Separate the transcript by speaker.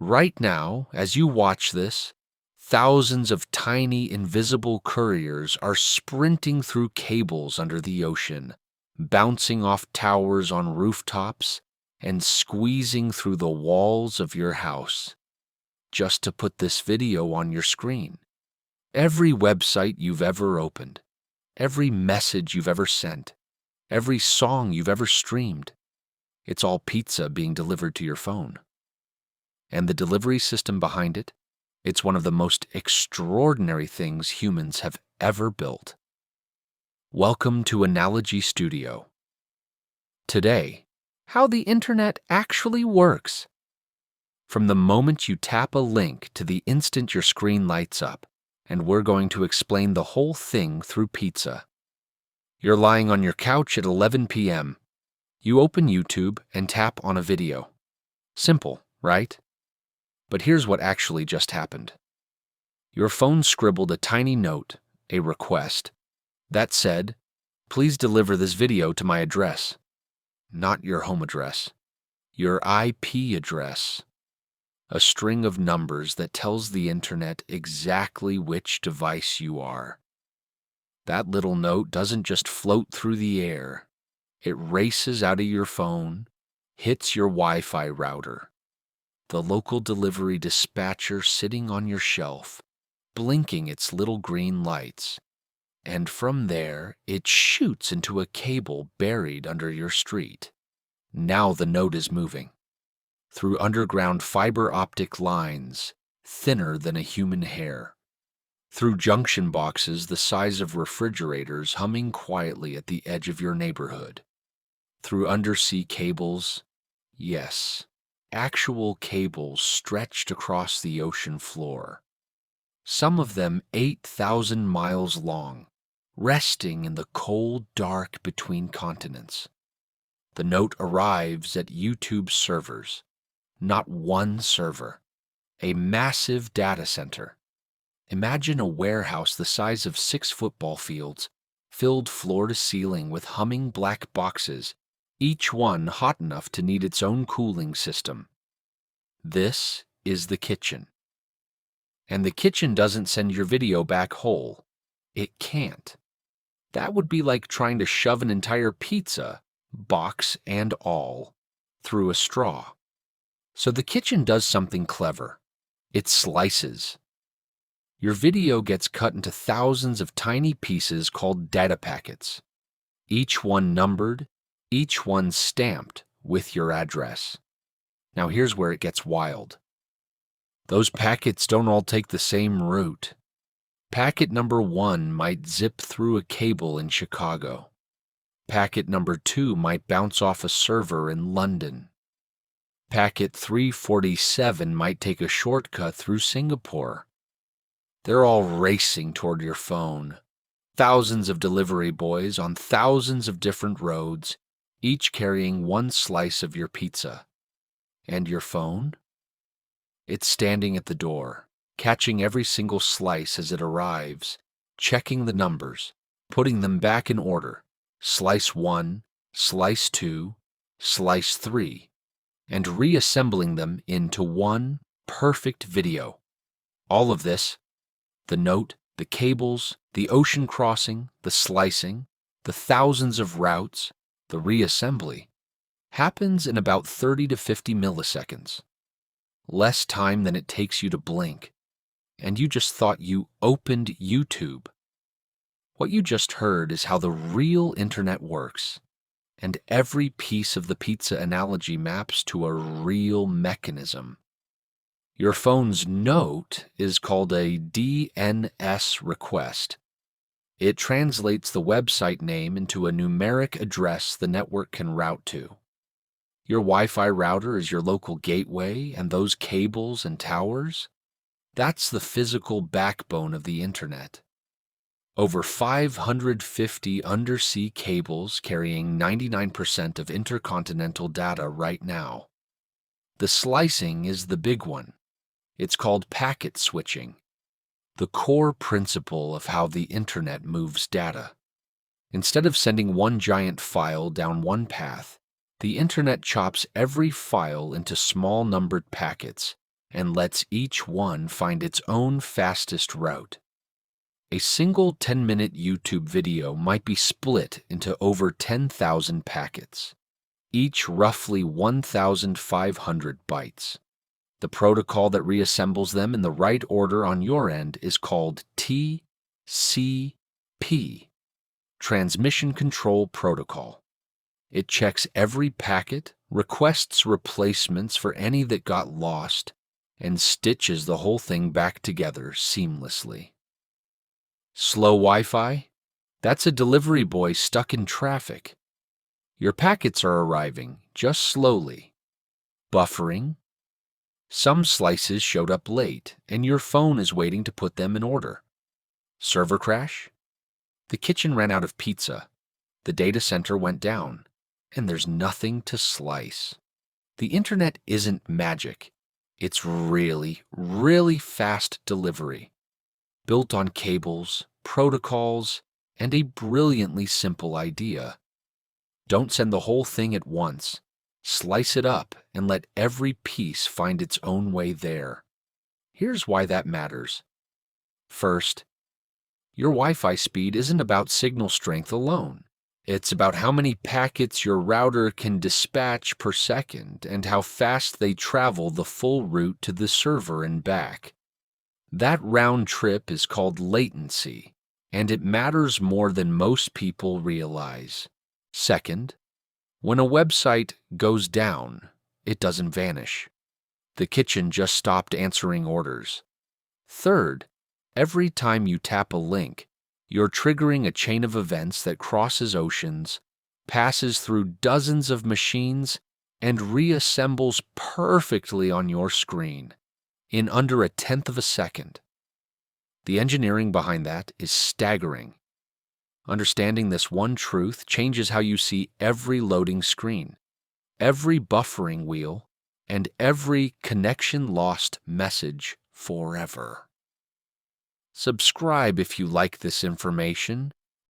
Speaker 1: Right now, as you watch this, thousands of tiny invisible couriers are sprinting through cables under the ocean, bouncing off towers on rooftops, and squeezing through the walls of your house, just to put this video on your screen. Every website you've ever opened, every message you've ever sent, every song you've ever streamed, it's all pizza being delivered to your phone. And the delivery system behind it, it's one of the most extraordinary things humans have ever built. Welcome to Analogy Studio. Today, how the internet actually works. From the moment you tap a link to the instant your screen lights up, and we're going to explain the whole thing through pizza. You're lying on your couch at 11 p.m. You open YouTube and tap on a video. Simple, right? But here's what actually just happened. Your phone scribbled a tiny note, a request, that said, "Please deliver this video to my address." Not your home address, your IP address. A string of numbers that tells the internet exactly which device you are. That little note doesn't just float through the air. It races out of your phone, hits your Wi-Fi router, the local delivery dispatcher sitting on your shelf, blinking its little green lights, and from there it shoots into a cable buried under your street. Now the note is moving through underground fiber-optic lines, thinner than a human hair, through junction boxes the size of refrigerators humming quietly at the edge of your neighborhood, through undersea cables, yes, actual cables stretched across the ocean floor, some of them 8,000 miles long, resting in the cold dark between continents. The note arrives at YouTube's servers. Not one server, a massive data center. Imagine a warehouse the size of 6 football fields, filled floor to ceiling with humming black boxes, each one hot enough to need its own cooling system. This is the kitchen. And the kitchen doesn't send your video back whole. It can't. That would be like trying to shove an entire pizza, box and all, through a straw. So the kitchen does something clever. It slices. Your video gets cut into thousands of tiny pieces called data packets, each one numbered, each one stamped with your address. Now here's where it gets wild. Those packets don't all take the same route. Packet number 1 might zip through a cable in Chicago. Packet number 2 might bounce off a server in London. Packet 347 might take a shortcut through Singapore. They're all racing toward your phone. Thousands of delivery boys on thousands of different roads, each carrying one slice of your pizza. And your phone? It's standing at the door, catching every single slice as it arrives, checking the numbers, putting them back in order. Slice 1, slice 2, slice 3. And reassembling them into one perfect video. All of this, the note, the cables, the ocean crossing, the slicing, the thousands of routes, the reassembly, happens in about 30 to 50 milliseconds. Less time than it takes you to blink. And you just thought you opened YouTube. What you just heard is how the real internet works. And every piece of the pizza analogy maps to a real mechanism. Your phone's note is called a DNS request. It translates the website name into a numeric address the network can route to. Your Wi-Fi router is your local gateway, and those cables and towers? That's the physical backbone of the internet. Over 550 undersea cables carrying 99% of intercontinental data right now. The slicing is the big one. It's called packet switching, the core principle of how the internet moves data. Instead of sending one giant file down one path, the internet chops every file into small numbered packets, and lets each one find its own fastest route. A single 10-minute YouTube video might be split into over 10,000 packets, each roughly 1,500 bytes. The protocol that reassembles them in the right order on your end is called TCP, Transmission Control Protocol. It checks every packet, requests replacements for any that got lost, and stitches the whole thing back together seamlessly. Slow Wi-Fi? That's a delivery boy stuck in traffic. Your packets are arriving, just slowly. Buffering? Some slices showed up late, and your phone is waiting to put them in order. Server crash? The kitchen ran out of pizza. The data center went down, and there's nothing to slice. The internet isn't magic. It's really, really fast delivery, built on cables, protocols, and a brilliantly simple idea. Don't send the whole thing at once. Slice it up and let every piece find its own way there. Here's why that matters. First, your Wi-Fi speed isn't about signal strength alone. It's about how many packets your router can dispatch per second and how fast they travel the full route to the server and back. That round trip is called latency, and it matters more than most people realize. Second, when a website goes down, it doesn't vanish. The kitchen just stopped answering orders. Third, every time you tap a link, you're triggering a chain of events that crosses oceans, passes through dozens of machines, and reassembles perfectly on your screen in under a tenth of a second. The engineering behind that is staggering. Understanding this one truth changes how you see every loading screen, every buffering wheel, and every connection lost message forever. Subscribe if you like this information,